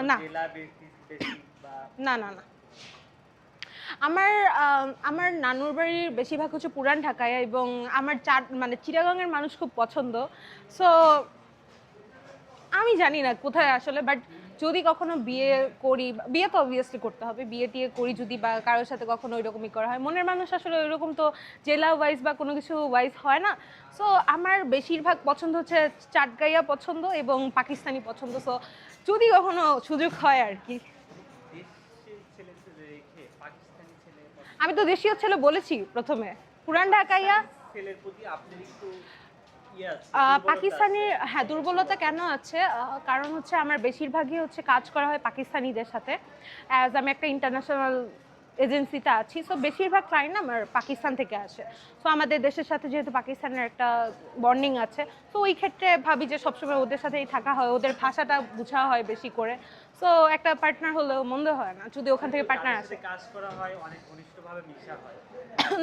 না না না না আমার আমার নানুর বাড়ির বেশিরভাগ হচ্ছে পুরান ঢাকায় এবং আমার মানে চিটাগাংয়ের মানুষ খুব পছন্দ। সো আমি জানি না কোথায় আসলে, বাট যদি কখনো বিয়ে করি, বিয়ে তো অবভিয়াসলি করতে হবে, বিয়ে টিয়ে করি যদি বা কারোর সাথে কখনো ওইরকমই করা হয়, মনের মানুষ আসলে ওইরকম তো জেলা ওয়াইজ বা কোনো কিছু ওয়াইজ হয় না। সো আমার বেশিরভাগ পছন্দ হচ্ছে চাটগাইয়া পছন্দ এবং পাকিস্তানি পছন্দ। সো যদি কখনো সুযোগ হয় আর কি। আমি তো দেশীয় ছেলে বলেছি প্রথমে, পুরান ঢাকাইয়া পাকিস্তানির। হ্যাঁ, দুর্বলতা কেন আছে, কারণ হচ্ছে আমার বেশিরভাগই হচ্ছে কাজ করা হয় পাকিস্তানিদের সাথে, অ্যাজ আমি একটা ইন্টারন্যাশনাল এজেন্সিতে আছি। সো বেশিরভাগ ক্লায়েন্ট আমার পাকিস্তান থেকে আসে। সো আমাদের দেশের সাথে যেহেতু পাকিস্তানের একটা বন্ডিং আছে, তো ওই ক্ষেত্রে ভাবি যে সবসময় ওদের সাথেই থাকা হয়, ওদের ভাষাটা বোঝা হয় বেশি করে। সো একটা পার্টনার হলেও মন্দ হয় না যদি ওখান থেকে পার্টনার আসে। কাজ করা হয়, অনেক ঘনিষ্ঠভাবে মিশা হয়।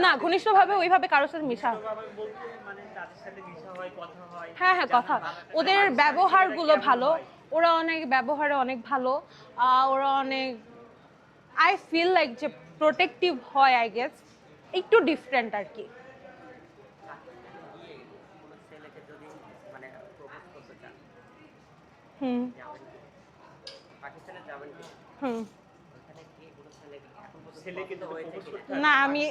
না, ঘনিষ্ঠভাবে ওইভাবে কারোর সাথে মিশা হয়, মানে তাদের সাথে মিশা হয়, কথা হয়। হ্যাঁ হ্যাঁ, কথা, ওদের ব্যবহারগুলো ভালো, ওরা অনেক ব্যবহারে অনেক ভালো, ওরা অনেক, আই ফিল লাইক যে প্রোটেক্টিভ হয়, আই গেস একটু ডিফারেন্ট আর কি। হুম হুম না আমি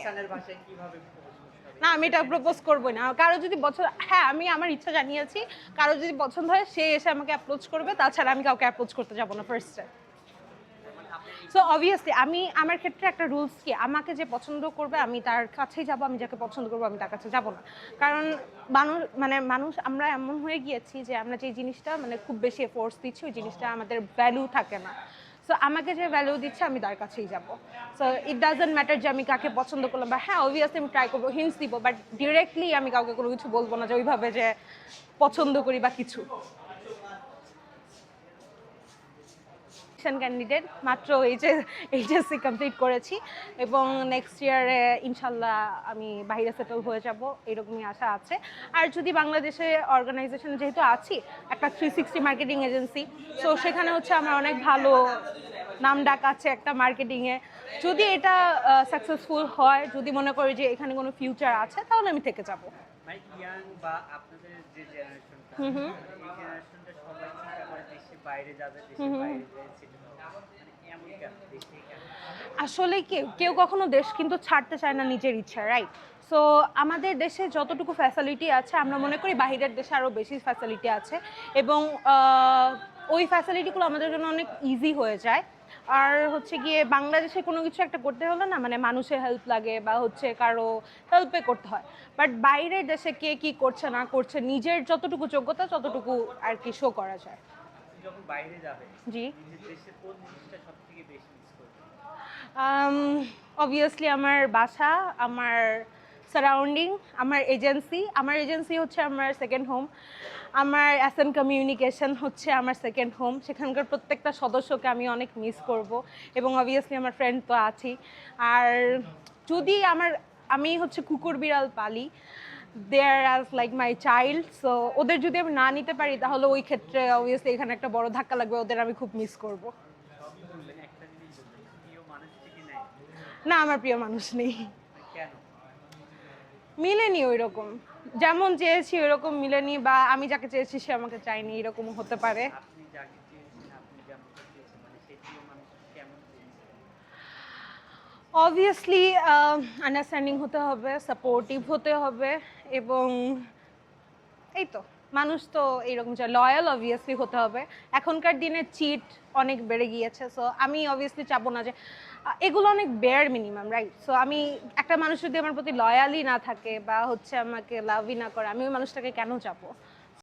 না আমি এটা প্রপোজ করবো না। কারো যদি পছন্দ, হ্যাঁ আমি আমার ইচ্ছা জানিয়েছি, কারো যদি পছন্দ হয় সে এসে আমাকে অ্যাপ্রোচ করবে, তাছাড়া আমি কাউকে অ্যাপ্রোচ করতে যাবো না ফার্স্টে। সো অবভিয়াসলি আমি, আমার ক্ষেত্রে একটা রুলস কি, আমাকে যে পছন্দ করবে আমি তার কাছেই যাব, আমি যাকে পছন্দ করবো আমি তার কাছে যাব না। কারণ মানুষ আমরা এমন হয়ে গিয়েছি যে আমরা যে জিনিসটা মানে খুব বেশি ফোর্স দিচ্ছি ওই জিনিসটা আমাদের ভ্যালু থাকে না। সো আমাকে যে ভ্যালু দিচ্ছে আমি তার কাছেই যাব। সো ইট ডাজন্ট ম্যাটার যে আমি কাকে পছন্দ করলাম, বা হ্যাঁ অবভিয়াসলি আমি ট্রাই করবো, হিন্টস দিব, বাট ডিরেক্টলি আমি কাউকে কোনো কিছু বলবো না যে ওইভাবে যে পছন্দ করি বা কিছু। ক্যান্ডিডেট মাত্র এইচএসসি কমপ্লিট করেছি এবং নেক্সট ইয়ারে ইনশাল্লাহ আমি বাইরে সেটেল হয়ে যাব, এরকমই আশা আছে। আর যদি বাংলাদেশে অর্গানাইজেশন যেহেতু আছি, একটা 360 মার্কেটিং এজেন্সি, সো সেখানে হচ্ছে আমার অনেক ভালো নাম ডাক আছে একটা মার্কেটিংয়ে। যদি এটা সাকসেসফুল হয়, যদি মনে করি যে এখানে কোনো ফিউচার আছে, তাহলে আমি থেকে যাব। আসলে কেউ কখনো দেশ কিন্তু ছাড়তে চায় না নিজের ইচ্ছা, রাইট? সো আমাদের দেশে যতটুকু ফ্যাসিলিটি আছে আমরা মনে করি বাহিরের দেশে আরও বেশি ফ্যাসিলিটি আছে, এবং ওই ফ্যাসিলিটিগুলো আমাদের জন্য অনেক ইজি হয়ে যায়। আর হচ্ছে গিয়ে বাংলাদেশে কোনো কিছু একটা করতে হলে না মানে মানুষের হেল্প লাগে বা হচ্ছে কারো হেল্পে করতে হয়, বাট বাইরের দেশে কে কি করছে না করছে নিজের যতটুকু যোগ্যতা ততটুকু আর কি শো করা যায়। যখন বাইরে যাবে, জি, দেশের কোন জিনিসটা সবথেকে বেশি মিস করবে? অবভিয়াসলি আমার বাসা, আমার সারাউন্ডিং, আমার এজেন্সি হচ্ছে আমার সেকেন্ড হোম, আমার এসএন কমিউনিকেশন হচ্ছে আমার সেকেন্ড হোম। সেখানকার প্রত্যেকটা সদস্যকে আমি অনেক মিস করব, এবং অবভিয়াসলি আমার ফ্রেন্ড তো আছেই। আর যদি আমি হচ্ছে কুকুর বিড়াল পালি, they are as like my child. So ওদের যদি আমি না নিতে পারি তাহলে ওই ক্ষেত্রে অবভিয়াসলি এখানে একটা বড় ধাক্কা লাগবে, ওদের আমি খুব মিস করব। না, আমার প্রিয় মানুষ নেই, মিলেনি ওই রকম, যেমন চেয়েছি ওইরকম মিলেনি, বা আমি যাকে চেয়েছি সে আমাকে চায়নি, এরকমও হতে পারে। অবভিয়াসলি আন্ডারস্ট্যান্ডিং হতে হবে, সাপোর্টিভ হতে হবে, এবং এই তো মানুষ তো এইরকম যে লয়াল অবভিয়াসলি হতে হবে। এখনকার দিনে চিট অনেক বেড়ে গিয়েছে, সো আমি অবভিয়াসলি চাবো না যে এগুলো অনেক বেয়ার মিনিমাম, রাইট? সো আমি একটা মানুষ যদি আমার প্রতি লয়ালই না থাকে বা হচ্ছে আমাকে লাভই না করে, আমি ওই মানুষটাকে কেন চাবো?